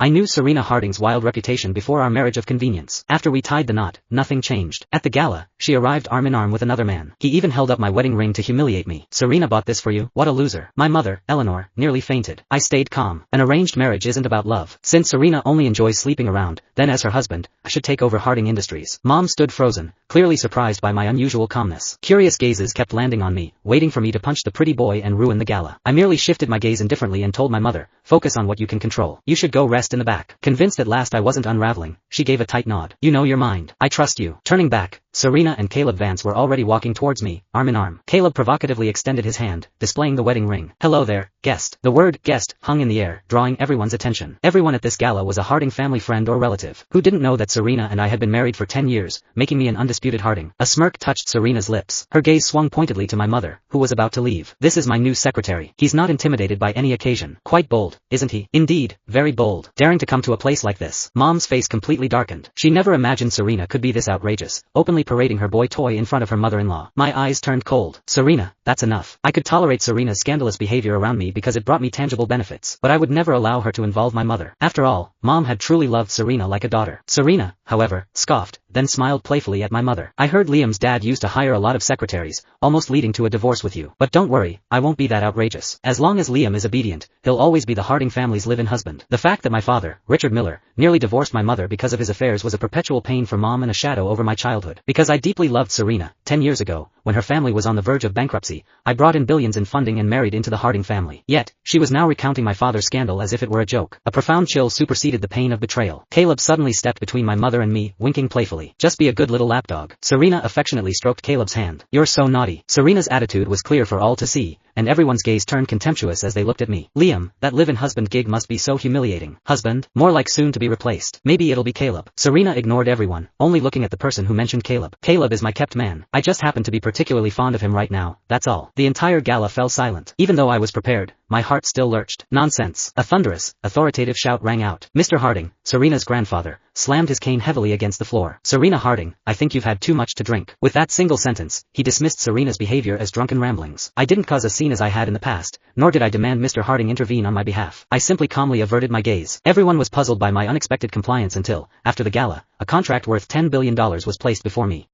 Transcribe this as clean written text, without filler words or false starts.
I knew Serena Harding's wild reputation before our marriage of convenience. After we tied the knot, nothing changed. At the gala, she arrived arm in arm with another man. He even held up my wedding ring to humiliate me. "Serena bought this for you? What a loser." My mother, Eleanor, nearly fainted. I stayed calm. An arranged marriage isn't about love. Since Serena only enjoys sleeping around, then as her husband, I should take over Harding Industries. Mom stood frozen, clearly surprised by my unusual calmness. Curious gazes kept landing on me, waiting for me to punch the pretty boy and ruin the gala. I merely shifted my gaze indifferently and told my mother, "Focus on what you can control. You should go rest in the back." Convinced at last I wasn't unraveling, she gave a tight nod. "You know your mind. I trust you." Turning back, Serena and Caleb Vance were already walking towards me, arm in arm. Caleb provocatively extended his hand, displaying the wedding ring. "Hello there, guest." The word guest hung in the air, drawing everyone's attention. Everyone at this gala was a Harding family friend or relative. Who didn't know that Serena and I had been married for 10 years, making me an undisputed Harding? A smirk touched Serena's lips. Her gaze swung pointedly to my mother, who was about to leave. "This is my new secretary. He's not intimidated by any occasion. Quite bold, isn't he?" "Indeed, very bold. Daring to come to a place like this." Mom's face completely darkened. She never imagined Serena could be this outrageous, openly parading her boy toy in front of her mother-in-law. My eyes turned cold. "Serena, that's enough." I could tolerate Serena's scandalous behavior around me because it brought me tangible benefits, but I would never allow her to involve my mother. After all, Mom had truly loved Serena like a daughter. Serena, however, scoffed, then smiled playfully at my mother. "I heard Liam's dad used to hire a lot of secretaries, almost leading to a divorce with you. But don't worry, I won't be that outrageous. As long as Liam is obedient, he'll always be the Harding family's live-in husband." The fact that my father, Richard Miller, nearly divorced my mother because of his affairs was a perpetual pain for Mom and a shadow over my childhood. Because I deeply loved Serena, 10 years ago, when her family was on the verge of bankruptcy, I brought in billions in funding and married into the Harding family. Yet, she was now recounting my father's scandal as if it were a joke. A profound chill superseded the pain of betrayal. Caleb suddenly stepped between my mother and me, winking playfully. "Just be a good little lapdog." Serena affectionately stroked Caleb's hand. "You're so naughty." Serena's attitude was clear for all to see, and everyone's gaze turned contemptuous as they looked at me. "Liam, that live-in husband gig must be so humiliating." "Husband? More like soon to be replaced. Maybe it'll be Caleb." Serena ignored everyone, only looking at the person who mentioned Caleb. "Caleb is my kept man. I just happen to be particularly fond of him right now, that's all." The entire gala fell silent. Even though I was prepared, my heart still lurched. "Nonsense!" A thunderous, authoritative shout rang out. Mr. Harding, Serena's grandfather, slammed his cane heavily against the floor. "Serena Harding, I think you've had too much to drink." With that single sentence, he dismissed Serena's behavior as drunken ramblings. I didn't cause a scene as I had in the past, nor did I demand Mr. Harding intervene on my behalf. I simply calmly averted my gaze. Everyone was puzzled by my unexpected compliance until, after the gala, a contract worth $10 billion was placed before me.